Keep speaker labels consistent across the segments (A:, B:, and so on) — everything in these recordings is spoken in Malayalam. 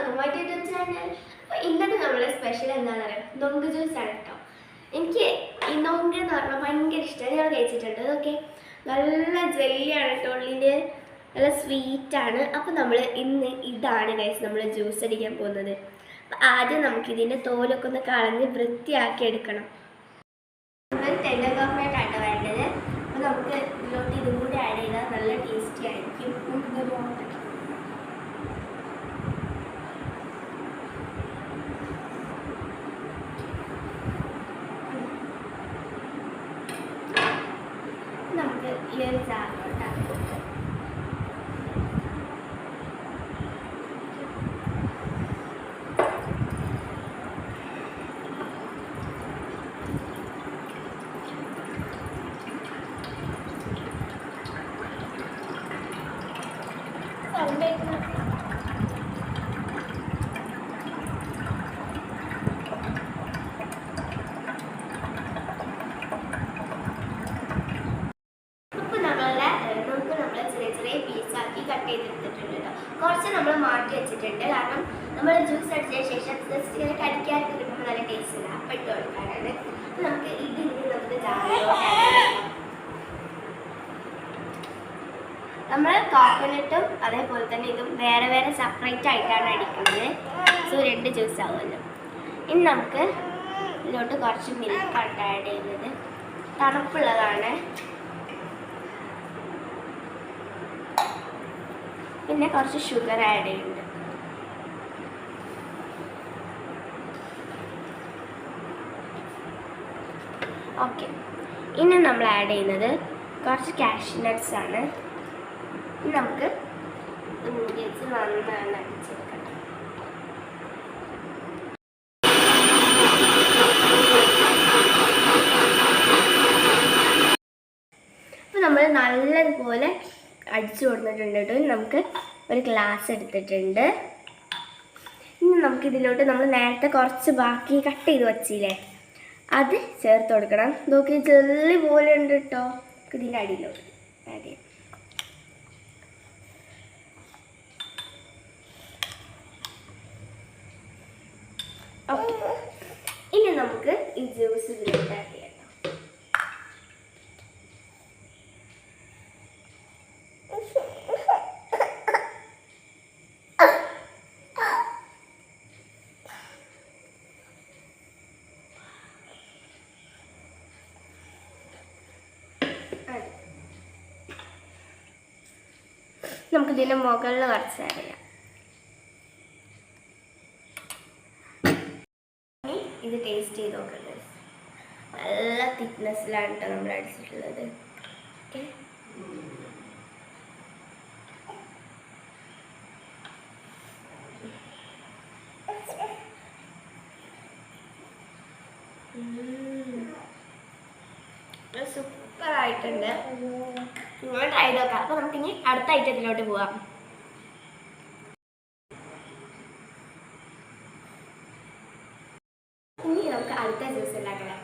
A: welcome to my YouTube channel. അപ്പോൾ ഇന്നത്തെ നമ്മുടെ സ്പെഷ്യൽ എന്താണെന്ന് അറിയാം, നൊങ്ക് ജ്യൂസ് ആണ് കേട്ടോ. എനിക്ക് ഈ നൊങ്ക് എന്ന് പറഞ്ഞാൽ ഭയങ്കര ഇഷ്ടമാണ്. ഞാൻ കഴിച്ചിട്ടുണ്ട്. അതൊക്കെ നല്ല ജെല്ലിയാണ് കേട്ടോ, ഉള്ളിൻ്റെ നല്ല സ്വീറ്റാണ്. അപ്പോൾ നമ്മൾ ഇന്ന് ഇതാണ് ഗൈസ് നമ്മൾ ജ്യൂസ് അടിക്കാൻ പോകുന്നത്. അപ്പോൾ ആദ്യം നമുക്കിതിൻ്റെ തോലൊക്കെ ഒന്ന് കളഞ്ഞ് വൃത്തിയാക്കി എടുക്കണം. നമ്മൾ ടെൻഡർ കോക്കനട്ടാണ് വേണ്ടത്. അപ്പോൾ നമുക്ക് ഇതിലോട്ട് ഇതും കൂടി ആഡ് ചെയ്താൽ നല്ല ടേസ്റ്റി ആയിരിക്കും. നമുക്കിതൊരു നമുക്ക് ഈ ഒരു ജാറിലോട്ടാണ് കട്ട് ചെയ്തെടുത്തിട്ടുണ്ട് കേട്ടോ. കുറച്ച് നമ്മൾ മാറ്റി വെച്ചിട്ടുണ്ട്, കാരണം നമ്മൾ ജ്യൂസ് അടിച്ചതിന് ശേഷം ജസ്റ്റ് ഇങ്ങനെ കടിക്കാതെ കിട്ടുമ്പോൾ നല്ല ടേസ്റ്റ് ഇല്ല. അപ്പം ഇട്ട് കൊടുക്കാനാണ്. അപ്പം നമുക്ക് നമുക്ക് നമ്മൾ കോക്കനട്ടും അതേപോലെ തന്നെ ഇതും വേറെ വേറെ സെപ്പറേറ്റ് ആയിട്ടാണ് അടിക്കുന്നത്. സോ 2 ജ്യൂസ് ആവുമല്ലോ. ഇനി നമുക്ക് ഇതിലോട്ട് കുറച്ച് മിൽക്കാണ് ആഡ് ചെയ്യുന്നത്. തണുപ്പുള്ളതാണ്. പിന്നെ കുറച്ച് ഷുഗർ ആഡ് ചെയ്യുന്നുണ്ട്. ഓക്കെ, ഇനി നമ്മൾ ആഡ് ചെയ്യുന്നത് കുറച്ച് കാഷ്യൂ നട്ട്സ് ആണ്. ഇനി നമുക്ക് നന്നായി അടിച്ചെടുക്കണം. അപ്പോൾ നമ്മൾ നല്ലതുപോലെ അടിച്ചു കൊടുത്തിട്ടുണ്ട് കേട്ടോ. നമുക്ക് ഒരു ഗ്ലാസ് എടുത്തിട്ടുണ്ട്. ഇനി നമുക്കിതിലോട്ട് നമ്മൾ നേരത്തെ കുറച്ച് ബാക്കി കട്ട് ചെയ്ത് വച്ചില്ലേ, അത് ചേർത്ത് കൊടുക്കണം. നോക്കി ജെല്ലി പോലെ ഉണ്ട് കേട്ടോ. ഇതിൻ്റെ അടിയിലോട്ട് ആഡ് ചെയ്യാം. ഓക്കെ, ഇനി നമുക്ക് ഈ ജ്യൂസ് ഇതിലോട്ട് ആഡ് ചെയ്യാം. നമുക്കിതിൻ്റെ മുകളിൽ കുറച്ച് ആഡ് ചെയ്യാം. ഇത് ടേസ്റ്റ് ചെയ്ത് നോക്കട്ടെ. നല്ല തിക്നെസ്സിലാണ് കേട്ടോ നമ്മൾ അടിച്ചിട്ടുള്ളത്. ഓക്കെ, സൂപ്പർ ആയിട്ടുണ്ട്. നിങ്ങൾ ട്രൈ ചെയ്ത് നോക്കാം. അപ്പോൾ നമുക്കിനി അടുത്ത ഐറ്റത്തിലോട്ട് പോവാം. ഇനി നമുക്ക് അടുത്ത ജ്യൂസ് ഉണ്ടാക്കണം.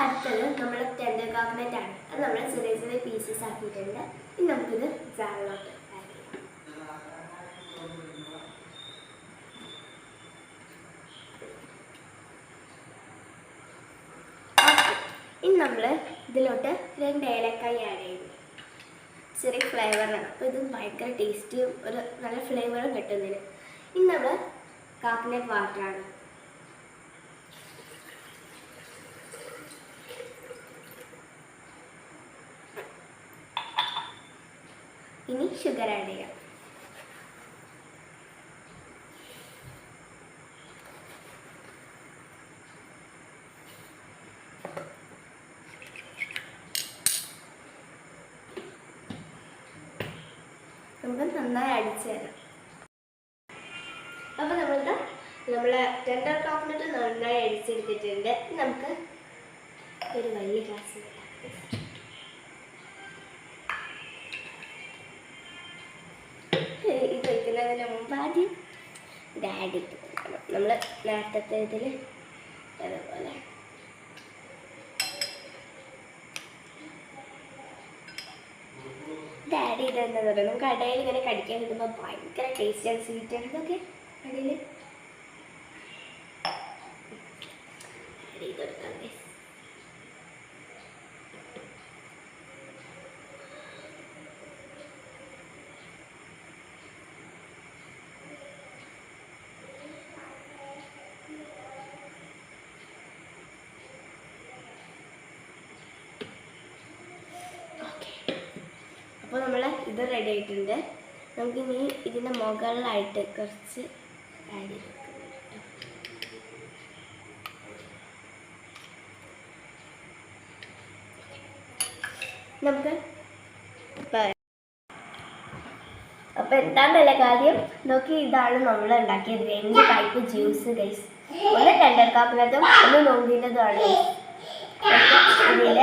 A: അടുത്തത് നമ്മൾ ടെൻഡർ കോക്കനട്ട് ആണ്. അത് നമ്മൾ ചെറിയ ചെറിയ പീസസ് ആക്കിയിട്ടുണ്ട്. ഇനി നമുക്കിത് ജാറിലോട്ട് ആഡ് ചെയ്യാം. ഇനി നമ്മൾ ഇതിലോട്ട് 2 ഏലക്കായ ആഡ് ചെയ്യുന്നു. ചെറിയ ഫ്ലേവറാണ്. അപ്പോൾ ഇത് ഭയങ്കര ടേസ്റ്റിയും ഒരു നല്ല ഫ്ലേവറും കിട്ടുന്നതിന്. ഇനി നമ്മൾ കോക്കനട്ട് വാട്ടറാണ്. ഇനി ഷുഗർ ആഡ് ചെയ്യാം. നമുക്ക് നന്നായി അടിച്ചു തരാം. അപ്പോൾ നമ്മളെ ടെൻഡർ കോക്കനട്ട് നന്നായി അടിച്ചെടുത്തിട്ടുണ്ട്. നമുക്ക് ഒരു വലിയ ഗ്ലാസ് ഇത് വയ്ക്കുന്നതിന് മുമ്പ് ആദ്യം ഇത് ആഡ് ചെയ്ത് കൊടുക്കണം. നമ്മൾ നേരത്തെ ഇതിൽ അതുപോലെ ഇത് ആഡ് ചെയ്തതെന്ന് പറയുന്നത് നമുക്ക് കടയിൽ ഇങ്ങനെ കടിക്കാൻ കിട്ടുമ്പോൾ ഭയങ്കര ടേസ്റ്റി ആണ്, സ്വീറ്റ് ആണ്. ഇതൊക്കെ അടിയിൽ ചെയ്തെടുക്കാം ഗൈസ്. അപ്പോൾ നമ്മൾ ഇത് റെഡി ആയിട്ടുണ്ട്. നമുക്കിനി ഇതിൻ്റെ മുകളിലായിട്ട് കുറച്ച് ആഡ് ചെയ്ത് നമുക്ക് അപ്പോൾ എന്താണ്ടല്ല കാര്യം നോക്കി, ഇതാണ് നമ്മൾ ഉണ്ടാക്കിയത് 2 ടൈപ്പ് ജ്യൂസ് ഗൈസ്. ഒന്ന് ടെൻഡർ കാപ്പിനതും ഒന്ന് നോക്കിൻ്റെതുമാണ്. ഇതിൽ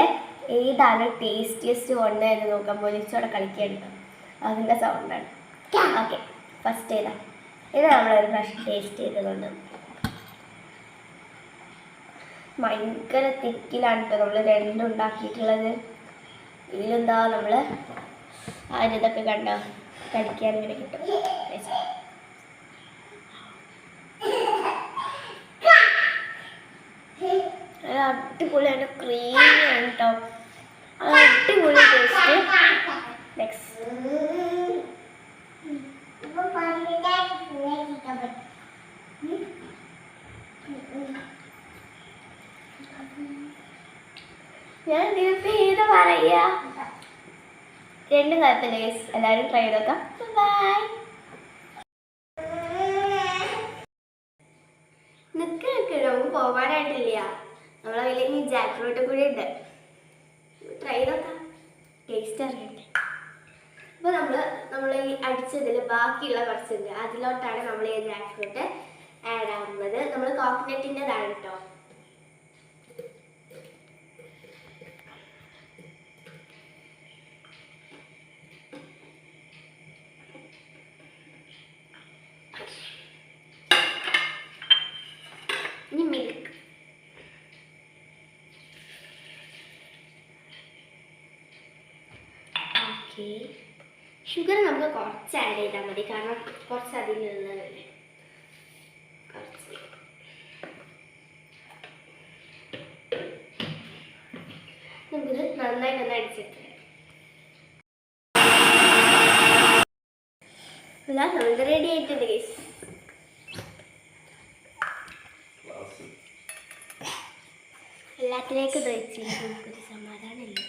A: ഏതാണ് ടേസ്റ്റിയസ്റ്റ് കൊണ്ട് എന്ന് നോക്കാൻ പോലീസോടെ കളിക്കേണ്ടത് അതിൻ്റെ സൗണ്ടാണ്. ഓക്കെ, ഫസ്റ്റ് ഏതാ? ഇത് നമ്മളൊരു പ്രാവശ്യം ടേസ്റ്റ് ചെയ്തതുകൊണ്ട് ഭയങ്കര തിക്കിലാണ് കേട്ടോ നമ്മൾ രണ്ടും ഉണ്ടാക്കിയിട്ടുള്ളത്. ഇതിലെന്താ നമ്മൾ ആരിതൊക്കെ കണ്ട കടിക്കാൻ ഇങ്ങനെ കിട്ടും. അടിപൊളിയാണ്, ക്രീമിയാണ് കേട്ടോ, അടിപൊളി ടേസ്റ്റ്. നെക്സ്റ്റ് ഞാൻ ഇതിപ്പോ ഏത് പറയാ, രണ്ടും കുഴപ്പമില്ല ഗൈസ്, എല്ലാവരും ട്രൈ ചെയ്ത് നോക്കാം. ബൈ. നമുക്ക് പോകാനായിട്ടില്ല, നമ്മളെ കയ്യിൽ ജാക്ക് ഫ്രൂട്ട് കൂടി ഉണ്ട്. ട്രൈ ചെയ്ത് നോക്കാം, ടേസ്റ്റ് അറിയട്ടെ. അപ്പോൾ നമ്മൾ ഈ അടിച്ചതിൽ ബാക്കിയുള്ള കുറച്ചുണ്ട്, അതിലോട്ടാണ് നമ്മൾ ഈ ജാക്ക് ഫ്രൂട്ട് ആഡ് ആവുന്നത്. നമ്മൾ കോക്കനട്ടിൻ്റെതാണ് കേട്ടോ. ഇനി മിൽക്ക്. ഓക്കെ, ഷുഗർ നമുക്ക് കുറച്ച് ആഡ് ചെയ്താൽ മതി, കാരണം കുറച്ച് അതിലുള്ളതല്ലേ. കുറച്ച് നമുക്കിത് നന്നായിട്ടൊന്ന് അടിച്ചെടുക്കാം. നമ്മൾ റെഡി ആയിട്ടുണ്ട് ഗൈസ്. എല്ലാത്തിലേക്ക് വെച്ച് നമുക്കൊരു സമാധാനമില്ല.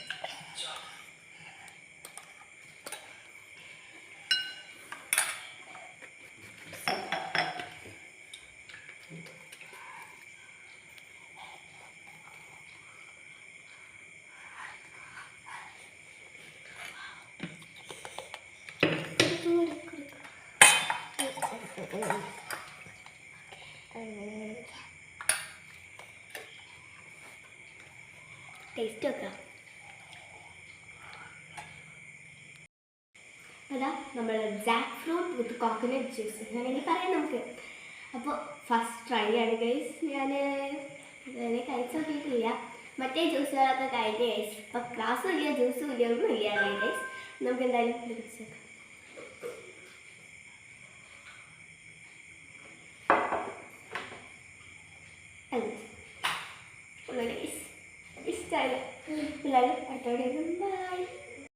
A: ടേസ്റ്റ് വെക്കാം. അതാ നമ്മൾ ജാക്ക് ഫ്രൂട്ട് വിത്ത് കോക്കനട്ട് ജ്യൂസ് വേണമെങ്കിൽ പറയാം നമുക്ക്. അപ്പോൾ ഫസ്റ്റ് ട്രൈ ആണ് ഗൈസ്. ഞാൻ ഇതുവരെ കഴിച്ച് നോക്കിയിട്ടില്ല, മറ്റേ ജ്യൂസുകളൊക്കെ കഴിഞ്ഞ ഗൈസ്. ഇപ്പോൾ ക്ലാസ്സും ഇല്ല, ജ്യൂസും ഇല്ല, ഒന്നും ഇല്ല ഗൈസ്. നമുക്ക് എന്തായാലും കഴിച്ച് നോക്കാം. ഇഷ്ടമായി എല്ലാവരും അടുത്തോടെ ബൈ.